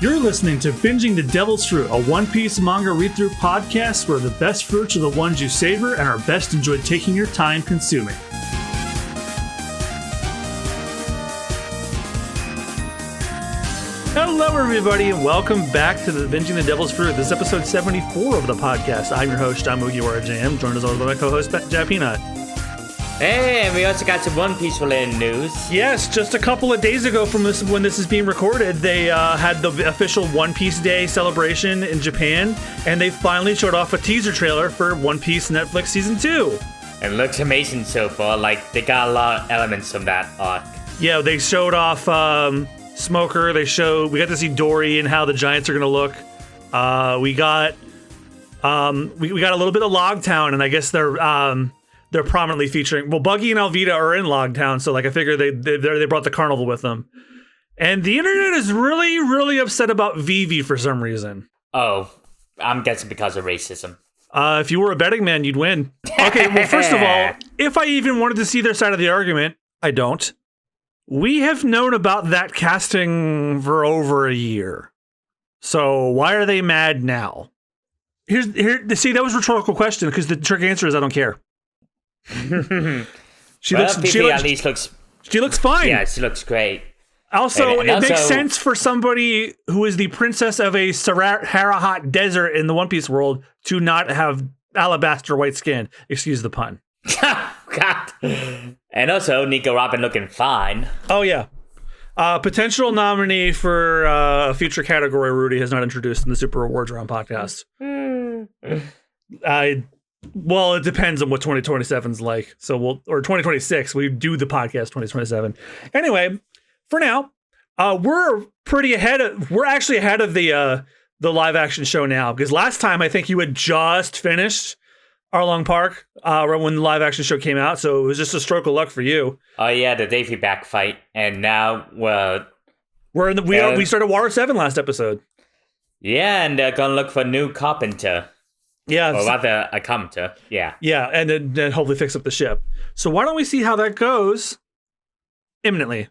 You're listening to Binging the Devil's Fruit, a One Piece manga read-through podcast where the best fruits are the ones you savor and are best enjoyed taking your time consuming. Hello, everybody, and welcome back to the Binging the Devil's Fruit. This is episode 74 of the podcast. I'm your host, John Mugiwara Jam, joined as always by my co-host, Jack Peanut. Hey, and we also got some One Piece related news. Yes, just a couple of days ago from this, when this is being recorded, they had the official One Piece Day celebration in Japan, and they finally showed off a teaser trailer for One Piece Netflix Season 2. It looks amazing so far. Like, they got a lot of elements from that arc. Yeah, they showed off Smoker. We got to see Dory and how the Giants are going to look. We got a little bit of Logtown, and I guess they're prominently featuring. Well, Buggy and Alvida are in Logtown, so like I figure they brought the carnival with them. And the internet is really, really upset about Vivi for some reason. Oh, I'm guessing because of racism. If you were a betting man, you'd win. Okay, well, first of all, if I even wanted to see their side of the argument, I don't. We have known about that casting for over a year. So why are they mad now? See, that was a rhetorical question because the trick answer is I don't care. She looks fine. Yeah, she looks great. Also, it makes sense for somebody who is the princess of a Sahara-hot desert in the One Piece world to not have alabaster white skin. Excuse the pun. God. And also, Nico Robin looking fine. Oh, yeah. Potential nominee for a future category Rudy has not introduced in the Super Awards Round podcast. Well, it depends on what 2027's like. So or 2026. We do the podcast 2027. Anyway, for now, we're actually ahead of the live action show now, because last time I think you had just finished Arlong Park right when the live action show came out, so it was just a stroke of luck for you. Oh yeah, the Davy back fight, and now we started Water 7 last episode. Yeah, and they're gonna look for a new carpenter. Yeah, or rather a carpenter. Yeah, and then hopefully fix up the ship. So why don't we see how that goes imminently?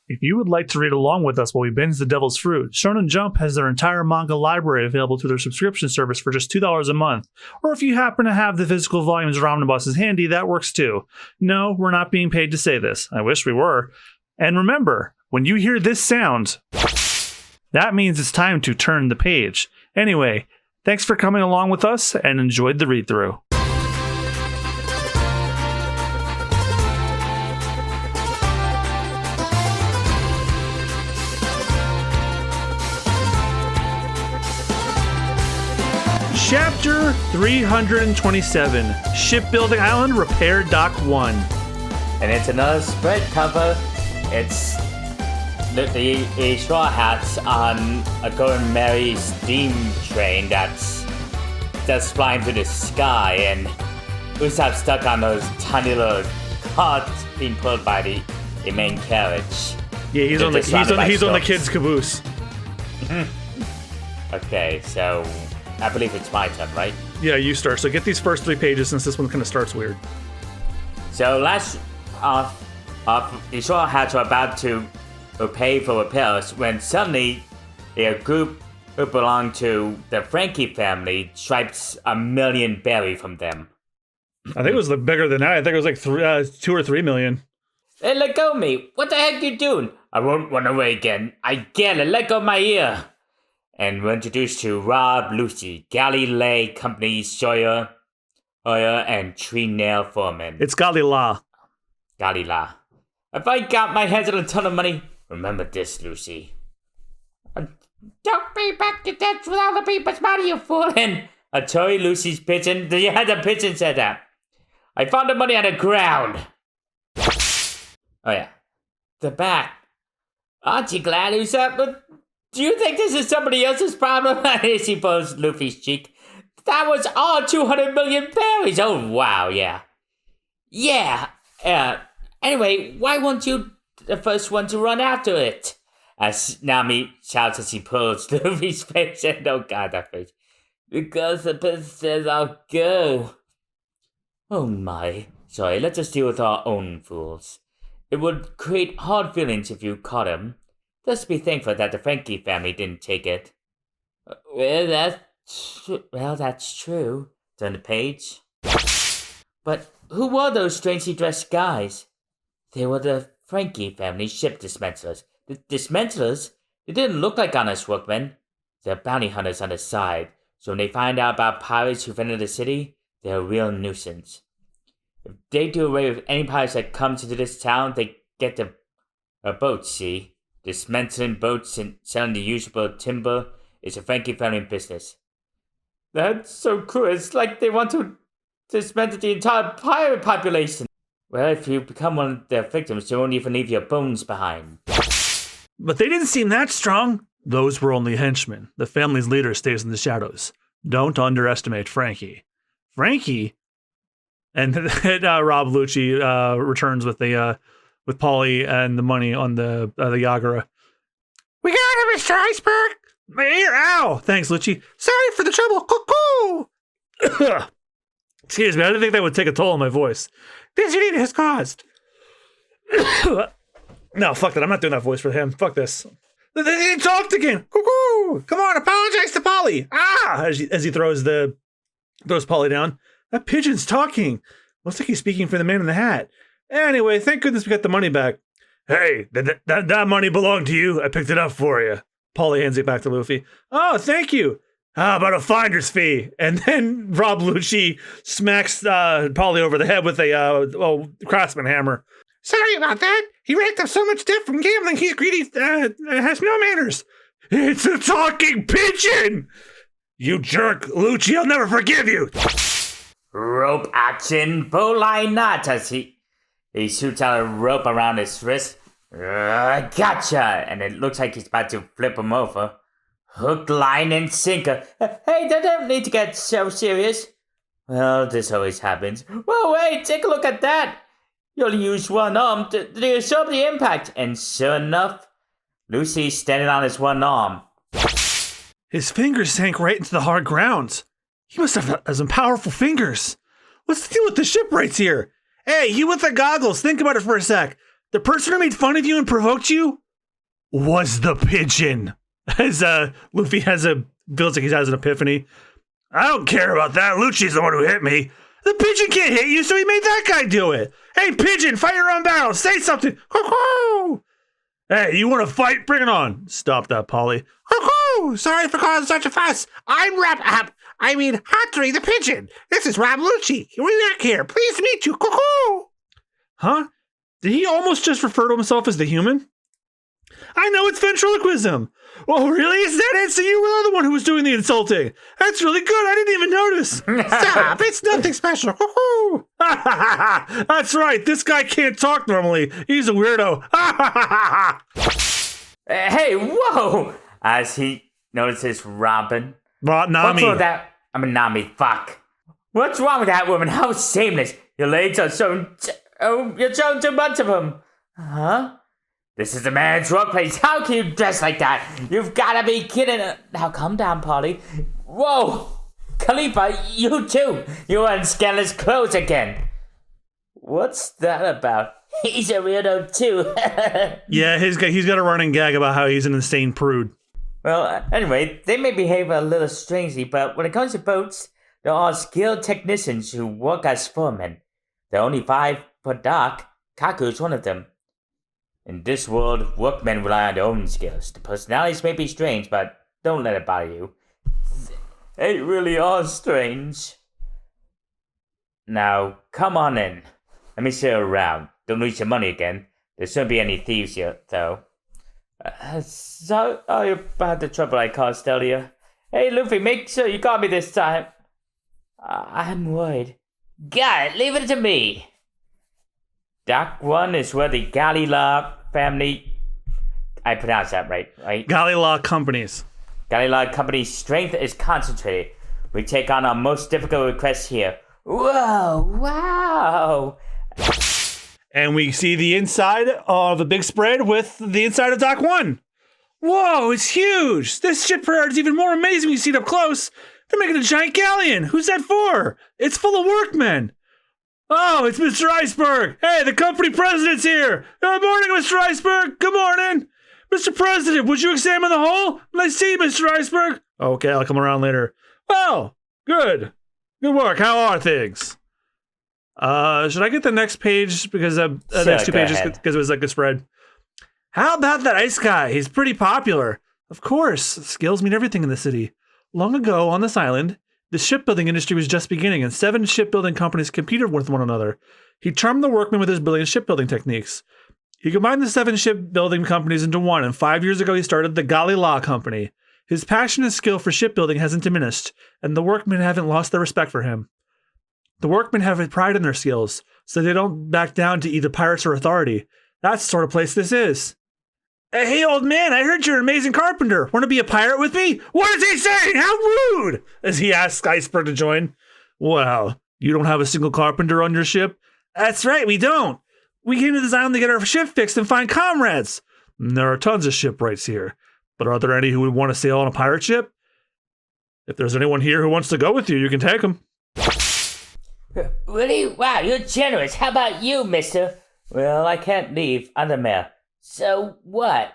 If you would like to read along with us while we binge the Devil's Fruit, Shonen Jump has their entire manga library available through their subscription service for just $2 a month. Or if you happen to have the physical volumes of Omnibuses handy, that works too. No, we're not being paid to say this. I wish we were. And remember, when you hear this sound, that means it's time to turn the page. Anyway, thanks for coming along with us and enjoyed the read-through. Chapter 327, Shipbuilding Island Repair Dock 1. And it's another spread cover. It's the Straw Hats on a Going Merry steam train that's flying through the sky, and Usopp stuck on those tiny little carts being pulled by the main carriage. Yeah, he's on the kid's caboose. Okay, so I believe it's my turn, right? Yeah, you start. So get these first 3 pages since this one kind of starts weird. So last the Straw Hats were about to pay for repairs when suddenly a group who belonged to the Frankie family swipes $1 million berry from them. I think it was bigger than that. I think it was like 2 or 3 million. Hey, let go of me. What the heck you doing? I won't run away again. I get it. Let go of my ear. And we're introduced to Rob, Lucy, Galley Company, Sawyer, and Tree Nail Foreman. It's Galila. If I got my hands on a ton of money, remember this, Lucy. Don't be back to dance with all the people's money, you fool. And I told you Lucy's pigeon. You had the pigeon said that. I found the money on the ground. Oh yeah. The back. Aren't you glad, Usopp? Do you think this is somebody else's problem? He blows Luffy's cheek. That was all 200 million berries. Oh, wow, yeah. Yeah. Anyway, why weren't you the first one to run after it? As Nami shouts as he pulls Luffy's face. And oh, God, that face. Because the princess says I'll go. Oh, my. Sorry, let's just deal with our own fools. It would create hard feelings if you caught him. Let's be thankful that the Frankie family didn't take it. That's true. Turn the page. But who were those strangely dressed guys? They were the Frankie family ship dismantlers. The dismantlers? They didn't look like honest workmen. They're bounty hunters on the side, so when they find out about pirates who've entered the city, they're a real nuisance. If they do away with any pirates that come to this town, they get a boat, see? Dismantling boats and selling the usable timber is a Frankie family business. That's so cool. It's like they want to dismantle the entire pirate population. Well, if you become one of their victims, you won't even leave your bones behind. But they didn't seem that strong. Those were only henchmen. The family's leader stays in the shadows. Don't underestimate Frankie. Frankie? And Rob Lucci returns with Polly and the money on the Yagara. We got him, Mr. Iceberg! My ear, ow! Thanks, Lucci. Sorry for the trouble. Cuckoo! Excuse me, I didn't think that would take a toll on my voice. This unit has caused. No, fuck that. I'm not doing that voice for him. Fuck this. They talked again. Cuckoo! Come on, apologize to Polly. Ah! As he throws Polly down. That pigeon's talking. Looks like he's speaking for the man in the hat. Anyway, thank goodness we got the money back. Hey, that money belonged to you. I picked it up for you. Polly hands it back to Luffy. Oh, thank you. How about a finder's fee? And then Rob Lucci smacks Polly over the head with a craftsman hammer. Sorry about that. He racked up so much debt from gambling. He's greedy, has no manners. It's a talking pigeon! You jerk, Lucci, I'll never forgive you. Rope action, bowline knot as he shoots out a rope around his wrist. Gotcha! And it looks like he's about to flip him over. Hook, line, and sinker. Hey, they don't need to get so serious. Well, this always happens. Whoa, wait, take a look at that. You only use one arm to absorb the impact. And sure enough, Lucy's standing on his one arm. His fingers sank right into the hard ground. He must have some powerful fingers. What's the deal with the shipwrights here? Hey, you with the goggles, think about it for a sec. The person who made fun of you and provoked you was the pigeon. As Luffy feels like he has an epiphany. I don't care about that. Lucci's the one who hit me. The pigeon can't hit you, so he made that guy do it. Hey, pigeon, fight your own battle. Say something. Cuckoo! Hey, you want to fight? Bring it on. Stop that, Polly. Cuckoo! Sorry for causing such a fuss. I'm Hattori the pigeon. This is Rob Lucci. We work here. Pleased to meet you. Cuckoo! Huh? Did he almost just refer to himself as the human? I know, it's ventriloquism. Oh, really? Is that it? So you were the one who was doing the insulting. That's really good. I didn't even notice. Stop. It's nothing special. That's right. This guy can't talk normally. He's a weirdo. Hey, whoa! As he notices Robin. Nami. What's wrong with that? Nami, fuck. What's wrong with that woman? How shameless. Your legs are showing... you're showing too much of them. Huh? This is a man's workplace. How can you dress like that? You've got to be kidding. Now, calm down, Polly. Whoa! Khalifa, you too. You're wearing scandalous clothes again. What's that about? He's a weirdo too. Yeah, he's got a running gag about how he's an insane prude. Well, anyway, they may behave a little strangely, but when it comes to boats, there are skilled technicians who work as foremen. There are only 5 per dock. Kaku's one of them. In this world, workmen rely on their own skills. The personalities may be strange, but don't let it bother you. They really are strange. Now, come on in. Let me show you around. Don't lose your money again. There shouldn't be any thieves here, though. Sorry about the trouble I caused earlier. Hey, Luffy, make sure you got me this time. I'm worried. Got it. Leave it to me. Dock 1 is where the Galila family... I pronounced that right? Galila Companies. Galila Company's strength is concentrated. We take on our most difficult requests here. Whoa, wow. And we see the inside of a big spread with the inside of Dock 1. Whoa, it's huge. This shipyard is even more amazing when you see it up close. They're making a giant galleon. Who's that for? It's full of workmen. Oh, it's Mr. Iceberg. Hey, the company president's here. Good morning, Mr. Iceberg. Good morning. Mr. President, would you examine the hole? I see, Mr. Iceberg. Okay, I'll come around later. Well, good. Good work. How are things? Should I get the next page because the next 2 pages because it was like a spread? How about that ice guy? He's pretty popular. Of course, skills mean everything in the city. Long ago on this island, the shipbuilding industry was just beginning and 7 shipbuilding companies competed with one another. He charmed the workmen with his brilliant shipbuilding techniques. He combined the 7 shipbuilding companies into one, and 5 years ago he started the Galila Company. His passion and skill for shipbuilding hasn't diminished, and the workmen haven't lost their respect for him. The workmen have pride in their skills, so they don't back down to either pirates or authority. That's the sort of place this is. Hey, old man, I heard you're an amazing carpenter. Want to be a pirate with me? What is he saying? How rude! As he asks Iceberg to join. Well, you don't have a single carpenter on your ship? That's right, we don't. We came to this island to get our ship fixed and find comrades. There are tons of shipwrights here. But are there any who would want to sail on a pirate ship? If there's anyone here who wants to go with you, you can take them. Really? Wow, you're generous. How about you, mister? Well, I can't leave. I'm the mayor. So what?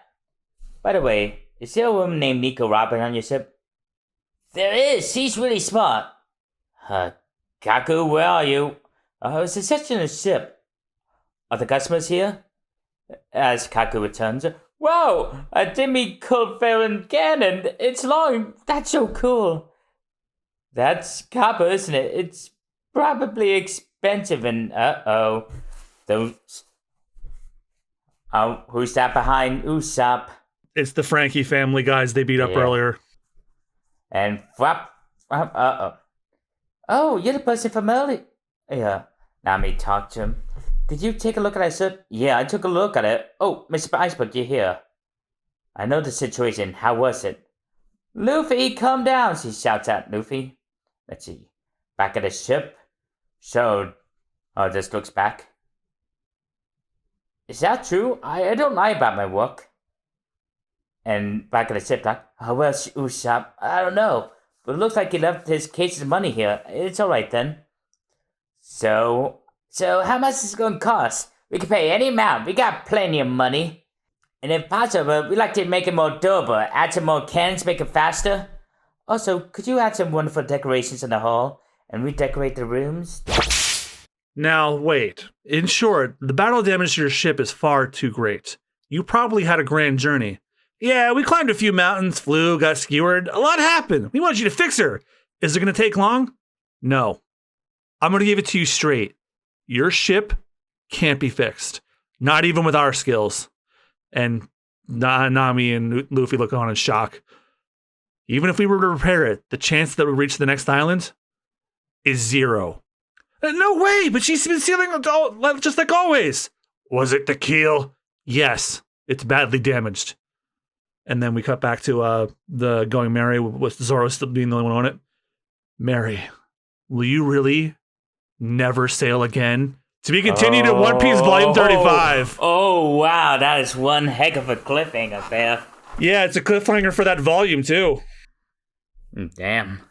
By the way, is there a woman named Nico Robin on your ship? There is. She's really smart. Kaku, where are you? It's a section of the ship. Are the customers here? As Kaku returns, wow, a Demi Colfarin cannon. It's long. That's so cool. That's copper, isn't it? It's probably expensive and those. Oh, who's that behind Usopp? It's the Frankie family guys they beat up earlier. And oh, you're the person from earlier. Yeah, now me talk to him. Did you take a look at that ship? Yeah, I took a look at it. Oh, Mr. Iceberg, you're here. I know the situation. How was it? Luffy, calm down, she shouts at Luffy. Let's see. Back at the ship. So, this looks back. Is that true? I don't lie about my work. And back at the ship, like, where's Usopp? I don't know. But it looks like he left his cases of money here. It's alright then. So how much is it going to cost? We can pay any amount. We got plenty of money. And if possible, we'd like to make it more durable. Add some more cannons, make it faster. Also, could you add some wonderful decorations in the hall and redecorate the rooms? Now, wait. In short, the battle damage to your ship is far too great. You probably had a grand journey. Yeah, we climbed a few mountains, flew, got skewered. A lot happened. We want you to fix her. Is it going to take long? No. I'm going to give it to you straight. Your ship can't be fixed. Not even with our skills. And Nami and Luffy look on in shock. Even if we were to repair it, the chance that we reach the next island is 0. No way, but she's been sealing just like always. Was it the keel? Yes, it's badly damaged. And then we cut back to the Going Merry with Zoro still being the only one on it. Mary, will you really never sail again? To be continued in One Piece Volume 35. Oh, wow, that is one heck of a cliffhanger there. Yeah, it's a cliffhanger for that volume, too. Damn.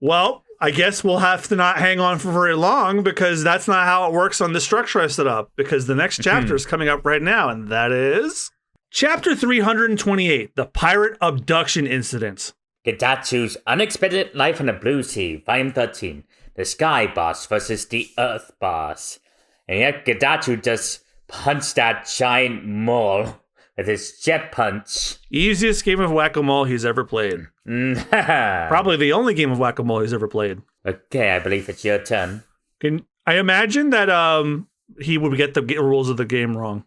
Well, I guess we'll have to not hang on for very long because that's not how it works on the structure I set up. Because the next chapter is coming up right now, and that is Chapter 328, The Pirate Abduction Incident. Gedatsu's Unexpected Life on the Blue Sea, Volume 13. The Sky Boss versus the Earth Boss. And yet Gedatsu just punched that giant mole with his jet punch. Easiest game of whack-a-mole he's ever played. Probably the only game of whack-a-mole he's ever played. Okay, I believe it's your turn. Can I imagine that he would get the rules of the game wrong?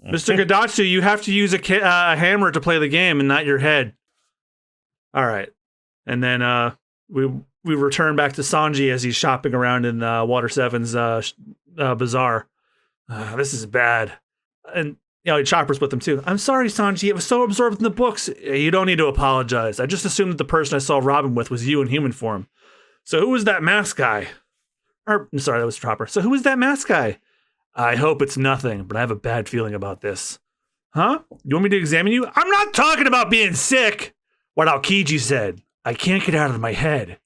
Mr. Gedatsu, you have to use a hammer to play the game and not your head. All right. And then we return back to Sanji as he's shopping around in Water 7's bazaar. This is bad. And Chopper's with him too. I'm sorry, Sanji. It was so absorbed in the books. You don't need to apologize. I just assumed that the person I saw Robin with was you in human form. So who was that mask guy? I'm sorry, that was Chopper. So who was that mask guy? I hope it's nothing, but I have a bad feeling about this. Huh? You want me to examine you? I'm not talking about being sick. What Aokiji said. I can't get out of my head.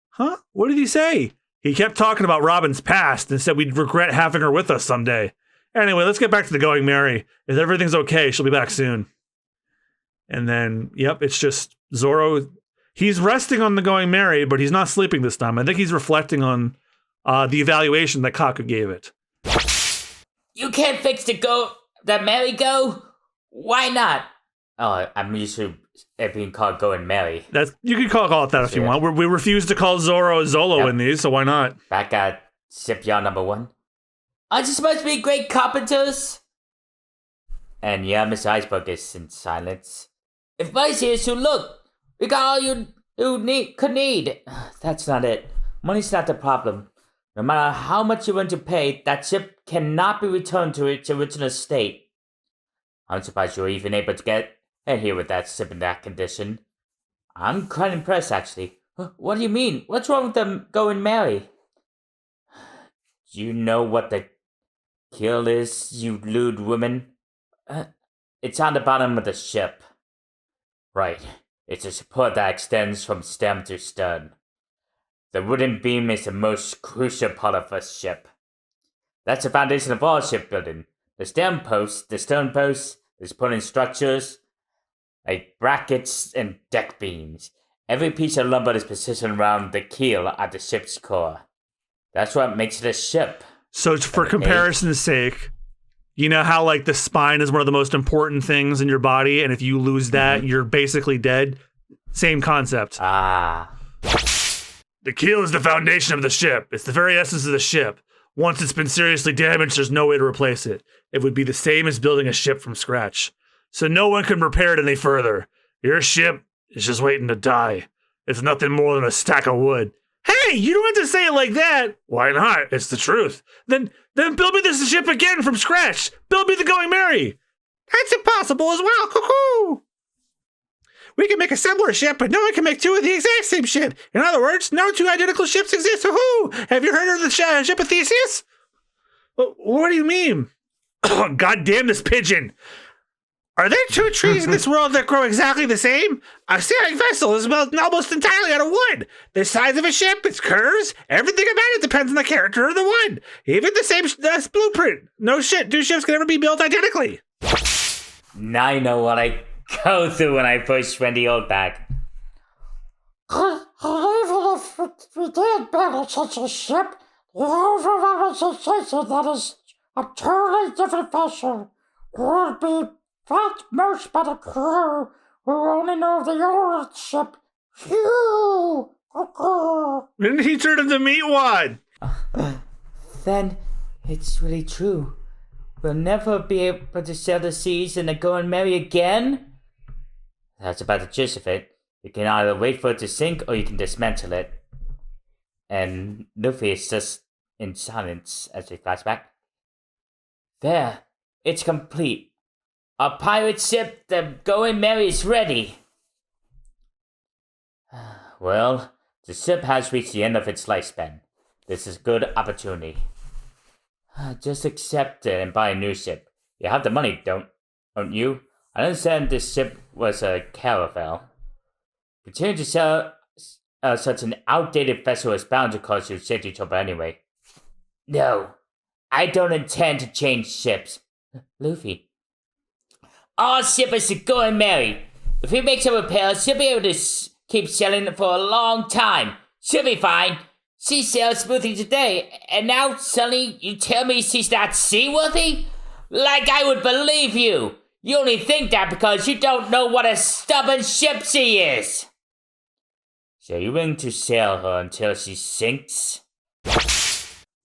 Huh? What did he say? He kept talking about Robin's past and said we'd regret having her with us someday. Anyway, let's get back to the Going Merry. If everything's okay, she'll be back soon. And then, yep, it's just Zoro. He's resting on the Going Merry, but he's not sleeping this time. I think he's reflecting on the evaluation that Kaku gave it. You can't fix the merry-go? Why not? Oh, I'm used to it being called Going Merry. You can call it that if you want. We refuse to call Zoro Zolo in these, so why not? Back at shipyard number 1. Aren't you supposed to be great carpenters? And yeah, Mr. Iceberg is in silence. If Vice here, so look, we got all you could need. That's not it. Money's not the problem. No matter how much you're willing to pay, that ship cannot be returned to its original state. I'm surprised you were even able to get here with that ship in that condition. I'm quite impressed, actually. What do you mean? What's wrong with them Going Merry? Do you know what the keel is, you lewd woman? It's on the bottom of the ship. Right. It's a support that extends from stem to stern. The wooden beam is the most crucial part of a ship. That's the foundation of all shipbuilding. The stern posts, the stern posts, the supporting structures, like brackets and deck beams. Every piece of lumber is positioned around the keel at the ship's core. That's what makes it a ship. So for comparison's sake, you know how like the spine is one of the most important things in your body, and if you lose that, you're basically dead? Same concept. Ah. The keel is the foundation of the ship. It's the very essence of the ship. Once it's been seriously damaged, there's no way to replace it. It would be the same as building a ship from scratch. So no one can repair it any further. Your ship is just waiting to die. It's nothing more than a stack of wood. Hey, you don't have to say it like that. Why not? It's the truth. Then build me this ship again from scratch. Build me the Going Merry. That's impossible as well. Cuckoo. We can make a similar ship, but no one can make two of the exact same ship. In other words, no two identical ships exist. Woohoo! Have you heard of the ship of Theseus? What do you mean? Oh, God damn this pigeon. Are there two trees in this world that grow exactly the same? A sailing vessel is built almost entirely out of wood. The size of a ship, its curves, everything about it depends on the character of the wood. Even the same blueprint. No shit, two ships can ever be built identically. Now I know what I go through when I first went the old bag. Even if we did build such a ship, the overall sensation that is a totally different vessel would be felt most by the crew who only know the old ship. Phew! Didn't he turn into Meatwad? Then it's really true. We'll never be able to sail the seas and Going Merry again? That's about the gist of it. You can either wait for it to sink or you can dismantle it. And Luffy is just in silence as we flashback. There, it's complete. Our pirate ship, the Going Merry, is ready. Well, the ship has reached the end of its lifespan. This is a good opportunity. Just accept it and buy a new ship. You have the money, don't you? I understand this ship was a caravel. Continuing to sell such an outdated vessel is bound to cause you safety trouble anyway. No, I don't intend to change ships. Luffy. Our ship is Going Merry. If he makes a repair, she'll be able to keep sailing it for a long time. She'll be fine. She sailed smoothly today, and now suddenly you tell me she's not seaworthy? Like I would believe you. You only think that because you don't know what a stubborn ship she is. So you're willing to sail her until she sinks?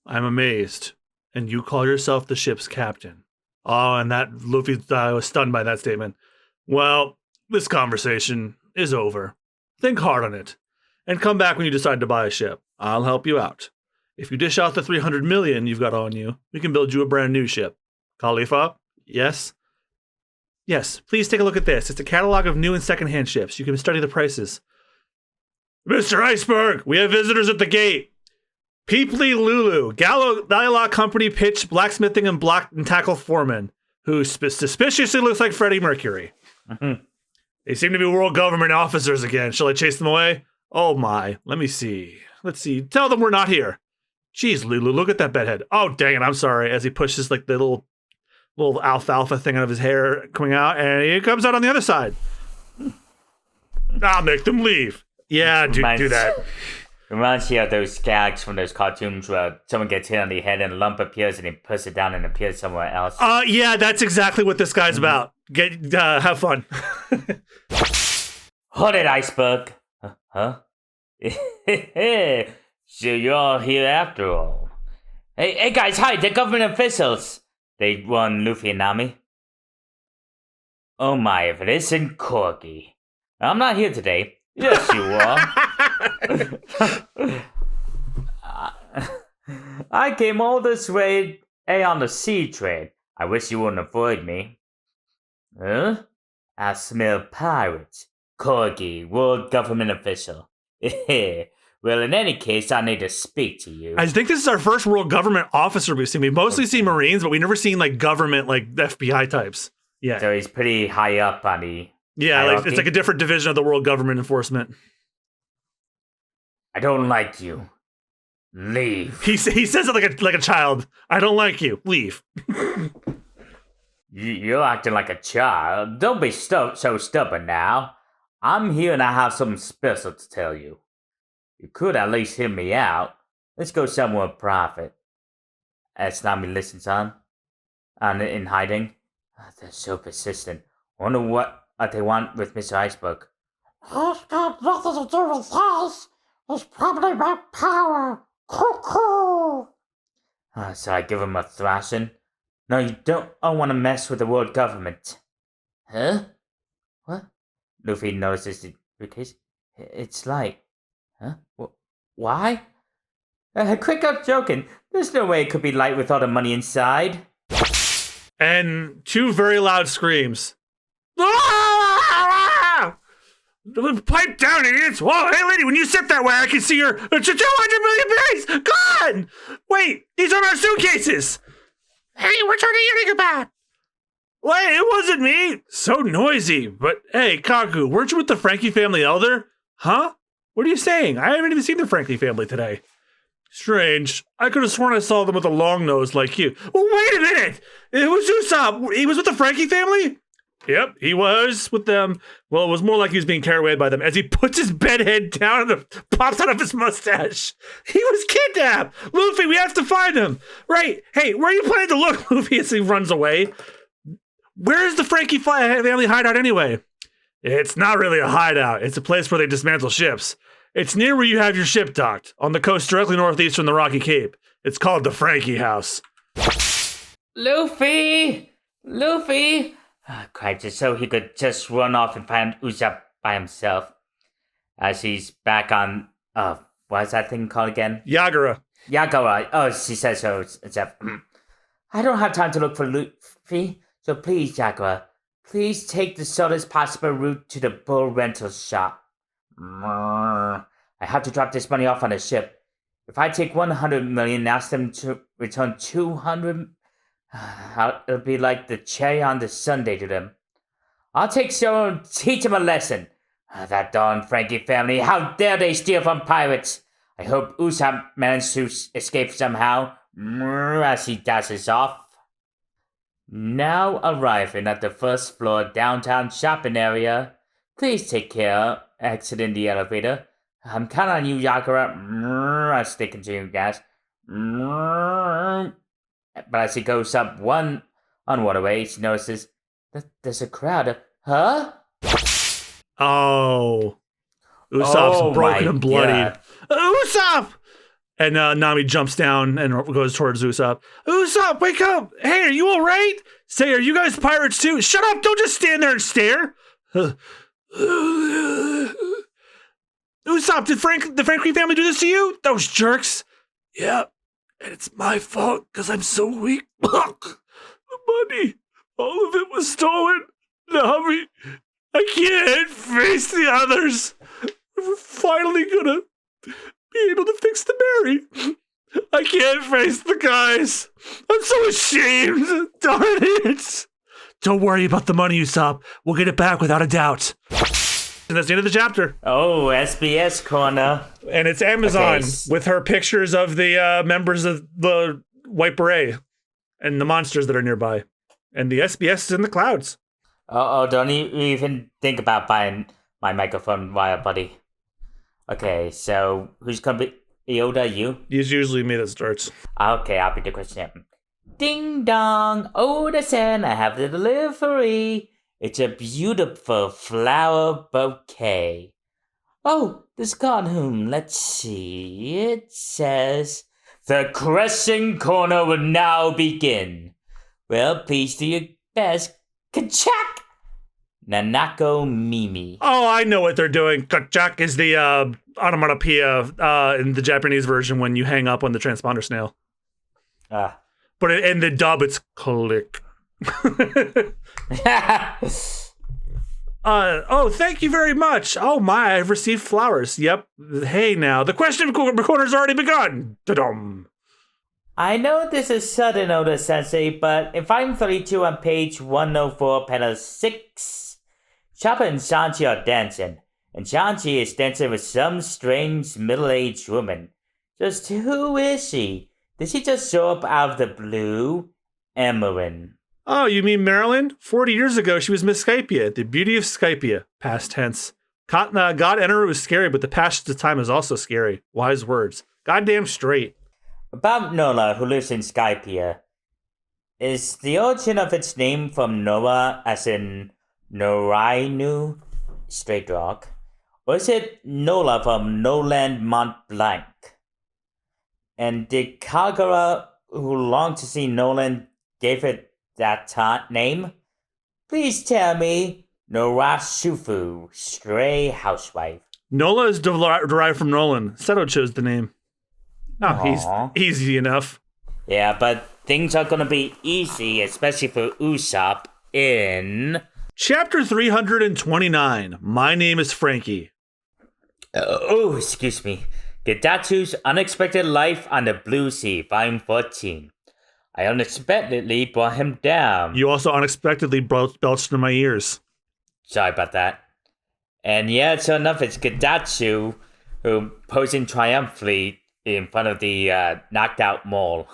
I'm amazed. And you call yourself the ship's captain. Oh, and that Luffy was stunned by that statement. Well, this conversation is over. Think hard on it. And come back when you decide to buy a ship. I'll help you out. If you dish out the 300 million you've got on you, we can build you a brand new ship. Khalifa? Yes? Yes, please take a look at this. It's a catalog of new and second-hand ships. You can study the prices. Mr. Iceberg, we have visitors at the gate. Peeply Lulu, Dialogue Company pitch blacksmithing and block and tackle foreman, who suspiciously looks like Freddie Mercury. They seem to be world government officers again. Shall I chase them away? Oh my, let me see. Let's see. Tell them we're not here. Jeez, Lulu, look at that bedhead. Oh, dang it, I'm sorry. As he pushes like the little little alfalfa thing out of his hair coming out, and he comes out on the other side. I'll make them leave. Yeah, do that. Reminds you of those gags from those cartoons where someone gets hit on the head and a lump appears and he puts it down and appears somewhere else. Yeah, that's exactly what this guy's about. Have fun. Hold it, iceberg. Huh? So you're all here after all. Hey guys, hi, they're government officials. They won Luffy and Nami. Oh my, if it isn't Corgi. I'm not here today. Yes, you are. I came all this way on the sea trade. I wish you wouldn't avoid me. Huh? I smell pirates. Corgi, world government official. Well, in any case, I need to speak to you. I think this is our first world government officer we've seen. We've mostly seen Marines, but we've never seen like government, like FBI types. Yeah. So he's pretty high up on the like it's like a different division of the world government enforcement. I don't like you. Leave. He says it like a child. I don't like you. Leave. You're acting like a child. Don't be so stubborn now. I'm here and I have something special to tell you. You could at least hear me out. Let's go somewhere private. As Nami listens on. And in hiding. They're so persistent. Wonder what they want with Mr. Iceberg. It's got nothing to do with us. It's probably about power. Cuckoo. So I give him a thrashing? No, you don't want to mess with the world government. Huh? What? Luffy notices the briefcase. It's light. Huh? Why? Quick up joking. There's no way it could be light with all the money inside. And two very loud screams. Ah! Pipe down, idiots! Whoa, hey lady, when you sit that way, I can see your 200 million berries! Gone! Wait, these are our suitcases! Hey, what are you yelling about? Wait, it wasn't me! So noisy. But hey, Kaku, weren't you with the Frankie family elder? Huh? What are you saying? I haven't even seen the Frankie family today. Strange. I could have sworn I saw them with a long nose like you. Well, wait a minute! It was Usopp! He was with the Frankie family? Yep, he was with them. Well, it was more like he was being carried away by them as he puts his bedhead down and pops out of his mustache. He was kidnapped! Luffy, we have to find him! Right, hey, where are you planning to look, Luffy, as he runs away? Where is the Frankie family hideout anyway? It's not really a hideout. It's a place where they dismantle ships. It's near where you have your ship docked, on the coast directly northeast from the Rocky Cape. It's called the Frankie House. Luffy! Cried just so he could just run off and find Usopp by himself. As he's back on, what's that thing called again? Yagura. Oh, she says so. I don't have time to look for Luffy, so please, Yagura, please take the shortest possible route to the bull rental shop. I have to drop this money off on a ship. If I take 100 million and ask them to return 200, it'll be like the cherry on the sundae to them. I'll take so and teach them a lesson. That darn Frankie family, how dare they steal from pirates? I hope Usopp managed to escape somehow, as he dashes off. Now arriving at the first floor downtown shopping area. Please take care exiting the elevator. I'm counting on you, Yagura. I stick into your gas. But as he goes up one waterway, he notices that there's a crowd. Huh? Oh. Usopp's broken and bloodied. Usopp! And Nami jumps down and goes towards Usopp. Usopp, wake up! Hey, are you all right? Say, are you guys pirates too? Shut up! Don't just stand there and stare. Usopp, did the Frankie family do this to you? Those jerks. Yep. And it's my fault because I'm so weak. The money, all of it was stolen. Nami, I can't face the others. We're finally gonna be able to fix the Mary. I can't face the guys. I'm so ashamed. Darn it. Don't worry about the money, Usopp. We'll get it back without a doubt. And that's the end of the chapter. Oh, SBS corner. And it's Amazon with her pictures of the members of the White Beret and the monsters that are nearby. And the SBS is in the clouds. Oh, don't you even think about buying my microphone wire, buddy. Okay, so who's gonna be Yoda? You? It's usually me that starts. Okay, I'll be the question. Ding dong, Oda-san, I have the delivery. It's a beautiful flower bouquet. Oh, this card whom? Let's see. It says, the crescent corner will now begin. Well, please do your best. Kachak! Nanako Mimi. Oh, I know what they're doing. Kachak is the onomatopoeia in the Japanese version when you hang up on the transponder snail. But in the dub, it's click. Thank you very much. Oh my, I've received flowers. Yep. Hey now, the question recorder's already begun. Da-dum. I know this is sudden, Oda-sensei, but in Volume 32 on page 104, panel 6, Chopper and Sanji are dancing, and Sanji is dancing with some strange middle-aged woman. Just who is she? Did she just show up out of the blue? Emerin. Oh, you mean Marilyn? 40 years ago, she was Miss Skypia, the beauty of Skypia. Past tense. God Enteru was scary, but the passage of time is also scary. Wise words. Goddamn straight. About Nola, who lives in Skypia. Is the origin of its name from Noah, as in Norainu, straight rock? Or is it Nola from Noland Mont Blanc? And did Kagura, who longed to see Nolan, gave it that name? Please tell me. Norashufu, stray housewife. Nola is derived from Nolan. Seto chose the name. Aww. He's easy enough. Yeah, but things are gonna be easy, especially for Usopp in... Chapter 329. My name is Frankie. Excuse me. Gedatsu's Unexpected Life on the Blue Sea, Volume 14. I unexpectedly brought him down. You also unexpectedly belched in my ears. Sorry about that. And yeah, sure enough, it's Gedatsu who posing triumphantly in front of the knocked out mole.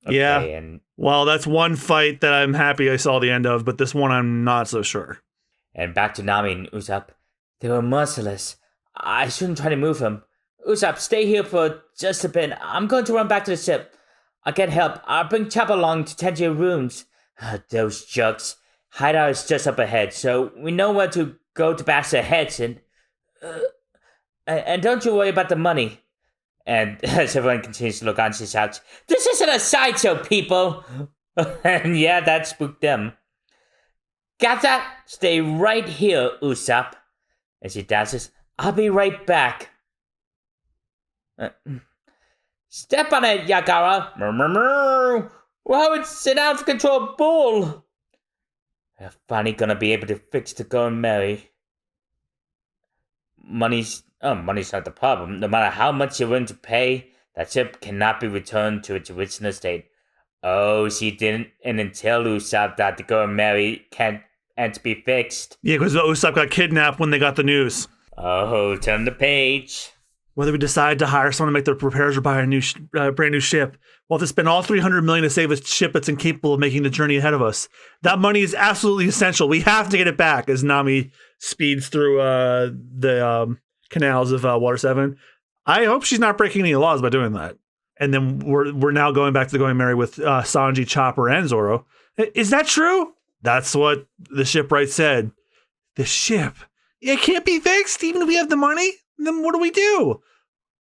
Okay, yeah. And, well, that's one fight that I'm happy I saw the end of, but this one I'm not so sure. And back to Nami and Usopp. They were merciless. I shouldn't try to move him. Usopp, stay here for just a bit. I'm going to run back to the ship. I'll get help. I'll bring Chopper along to tend to your wounds. Those jerks. Hideout is just up ahead, so we know where to go to bash their heads and don't you worry about the money. And as everyone continues to look on, she shouts, "This isn't a sideshow, people!" And yeah, that spooked them. Got that? Stay right here, Usopp. As she dances, I'll be right back. Step on it, Yagara. Wow, it's an out of control bull. We're finally gonna be able to fix the Going Merry. Money's not the problem. No matter how much you're willing to pay, that ship cannot be returned to its original state. Oh, she didn't tell Usopp that the Going Merry can't be fixed. Yeah, because Usopp got kidnapped when they got the news. Oh, turn the page. Whether we decide to hire someone to make the repairs or buy a new brand new ship, we'll have to spend all $300 million to save a ship that's incapable of making the journey ahead of us. That money is absolutely essential. We have to get it back. As Nami speeds through the canals of Water 7. I hope she's not breaking any laws by doing that. And then we're now going back to the Going Merry with Sanji, Chopper, and Zoro. Is that true? That's what the shipwright said. The ship. It can't be fixed even if we have the money? Then what do we do?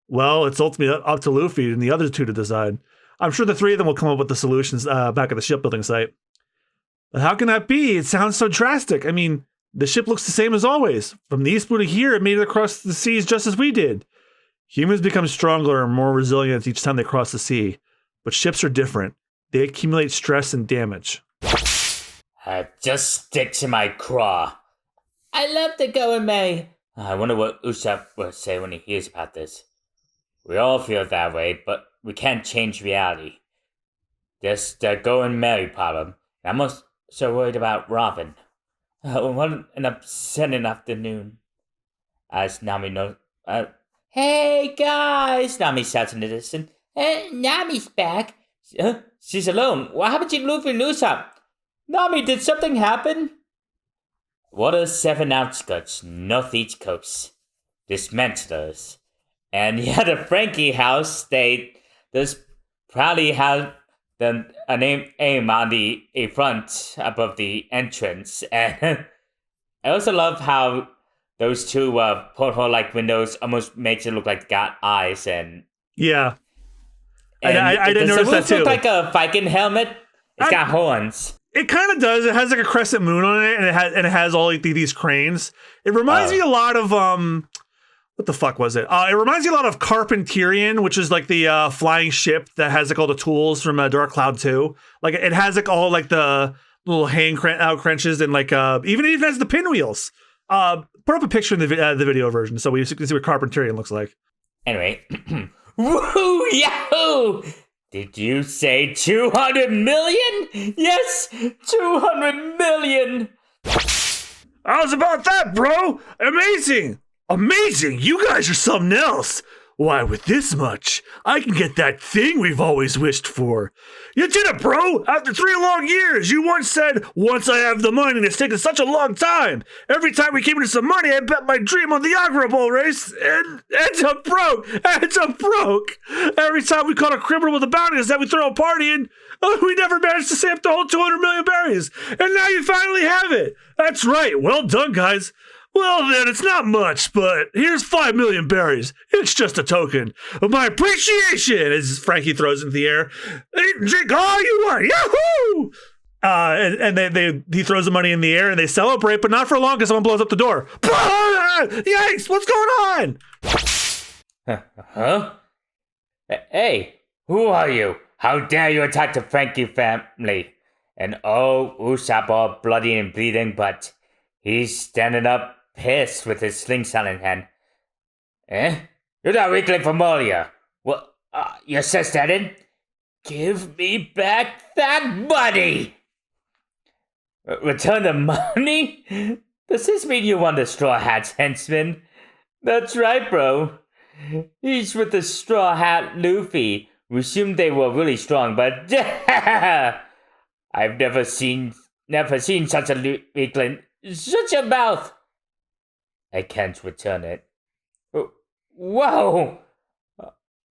Well, it's ultimately up to Luffy and the other two to decide. I'm sure the three of them will come up with the solutions back at the shipbuilding site. But how can that be? It sounds so drastic. I mean, the ship looks the same as always. From the East Blue to here, it made it across the seas just as we did. Humans become stronger and more resilient each time they cross the sea. But ships are different. They accumulate stress and damage. Just stick to my craw. I love the Going Merry. I wonder what Usopp will say when he hears about this. We all feel that way, but we can't change reality. There's the Going Merry problem. I'm also worried about Robin. What an upsetting afternoon. As Nami knows... hey guys! Nami shouts in the distance. Nami's back. She's alone. What happened to Luffy and Usopp? Nami, did something happen? Water 7 outskirts, northeast coast. Dismantlers. And yeah, the Frankie house, they just proudly have a name aim on the front above the entrance. And I also love how those two porthole-like windows almost makes it look like they got eyes. And yeah, I didn't notice that too. Does it look like a Viking helmet? It's got horns. It kind of does. It has like a crescent moon on it, and it has all like these cranes. It reminds me a lot of what the fuck was it? It reminds me a lot of Carpenterian, which is like the flying ship that has like all the tools from Dark Cloud 2. Like it has like all like the little hand out crunches and like even has the pinwheels. Put up a picture in the video version so we can see what Carpenterian looks like. Anyway, woohoo, yahoo! Did you say 200 million? Yes, 200 million! How's about that, bro? Amazing! Amazing! You guys are something else! Why, with this much, I can get that thing we've always wished for. You did it, bro! After 3 long years, you once said, once I have the money, and it's taken such a long time. Every time we came into some money, I bet my dream on the Agra Bowl race, and it's a broke! It's a broke! Every time we caught a criminal with a bounty that we throw a party in, we never managed to save the whole 200 million berries, and now you finally have it! That's right, well done, guys. Well, then, it's not much, but here's 5 million berries. It's just a token of my appreciation, as Frankie throws into the air. Drink all you want, yahoo! And he throws the money in the air, and they celebrate, but not for long, because someone blows up the door. Yikes, what's going on? Huh? Hey, who are you? How dare you attack the Frankie family? And Usopp all bloody and bleeding, but he's standing up, pissed with his slingshot in hand. Eh? You're that weakling from earlier. What? Your sister didn't? Give me back that money! Return the money? Does this mean you want the Straw Hat's henchman? That's right, bro. He's with the Straw Hat Luffy. We assumed they were really strong, but I've never seen such a weakling. Shut your mouth! I can't return it. Whoa!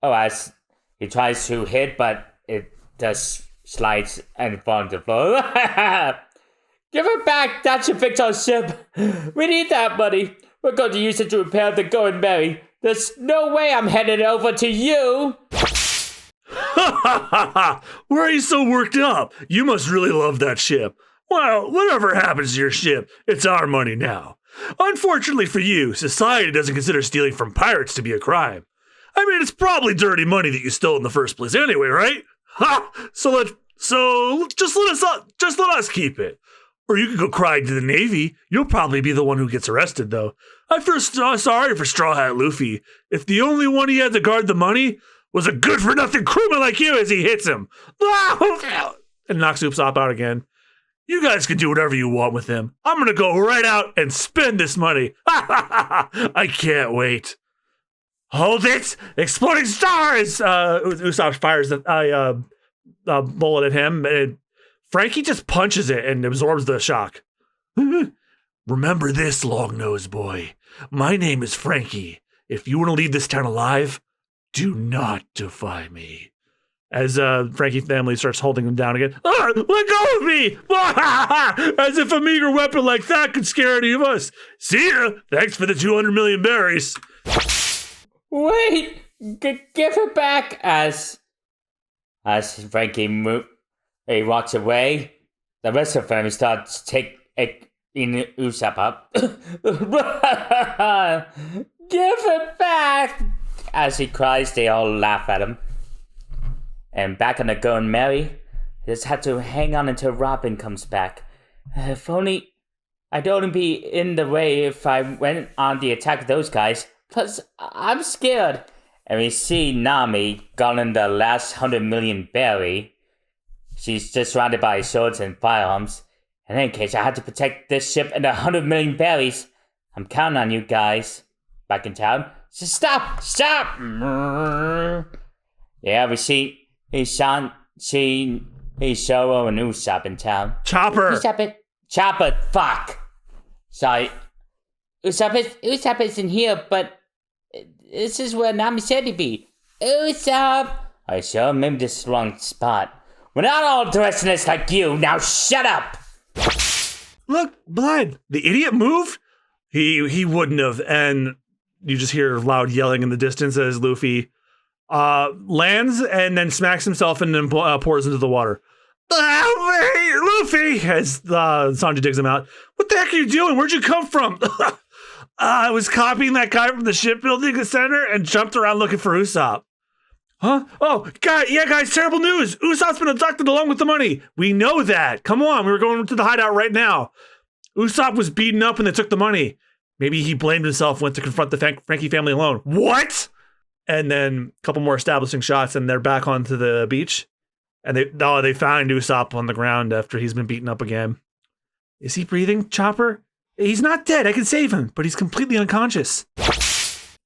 As he tries to hit, but it just slides and falls on the floor. Give it back! That should fix our ship! We need that money! We're going to use it to repair the Going Merry. There's no way I'm headed over to you! Why are you so worked up? You must really love that ship. Well, whatever happens to your ship, it's our money now. Unfortunately for you, society doesn't consider stealing from pirates to be a crime. I mean, it's probably dirty money that you stole in the first place anyway, right? Ha! So just let us keep it. Or you could go crying to the Navy. You'll probably be the one who gets arrested, though. I feel sorry for Straw Hat Luffy. If the only one he had to guard the money was a good-for-nothing crewman like you as he hits him. And knocks Usopp out again. You guys can do whatever you want with him. I'm going to go right out and spend this money. I can't wait. Hold it! Exploding stars! Usopp fires the bullet at him, and Frankie just punches it and absorbs the shock. Remember this, long-nosed boy. My name is Frankie. If you want to leave this town alive, do not defy me. As Frankie's family starts holding him down again. Let go of me! As if a meager weapon like that could scare any of us. See ya! Thanks for the 200 million berries. Wait! Give it back! As Frankie walks away, the rest of the family starts taking Usopp up. Give it back! As he cries, they all laugh at him. And back on the Going Merry, he just had to hang on until Robin comes back. If only I'd only be in the way if I went on the attack of those guys. Plus, I'm scared. And we see Nami guarding the last 100 million berry. She's just surrounded by swords and firearms. In any case, I had to protect this ship and the 100 million berries. I'm counting on you guys. Back in town. So stop! Yeah, we see He's Zoro and Usopp in town. Chopper! Chopper, fuck! Sorry. Usopp isn't here, but this is where Nami said he'd be. Usopp! I sure maybe this is the wrong spot. We're not all dressed in this like you, now shut up! Look, Blood, the idiot moved? He wouldn't have, and you just hear loud yelling in the distance as Luffy lands and then smacks himself and then pours into the water. Hey, Luffy! As Sanji digs him out. What the heck are you doing? Where'd you come from? I was copying that guy from the shipbuilding center and jumped around looking for Usopp. Huh? Oh, guys, terrible news. Usopp's been abducted along with the money. We know that. Come on, we were going to the hideout right now. Usopp was beaten up and they took the money. Maybe he blamed himself, went to confront the Frankie family alone. What? And then a couple more establishing shots and they're back onto the beach. And they find Usopp on the ground after he's been beaten up again. Is he breathing, Chopper? He's not dead. I can save him, but he's completely unconscious.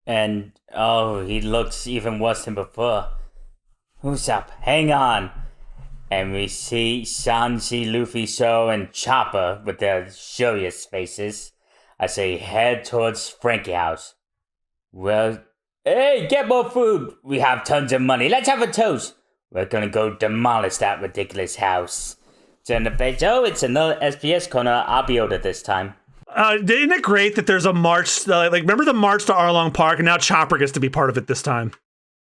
And, he looks even worse than before. Usopp, hang on. And we see Sanji, Luffy, Zoro, and Chopper with their serious faces as they head towards Frankie House. Well, hey, get more food. We have tons of money. Let's have a toast. We're gonna go demolish that ridiculous house. Turn the page. Oh, it's another SPS corner. I'll be older this time. Isn't it great that there's a march? Remember the march to Arlong Park, and now Chopper gets to be part of it this time.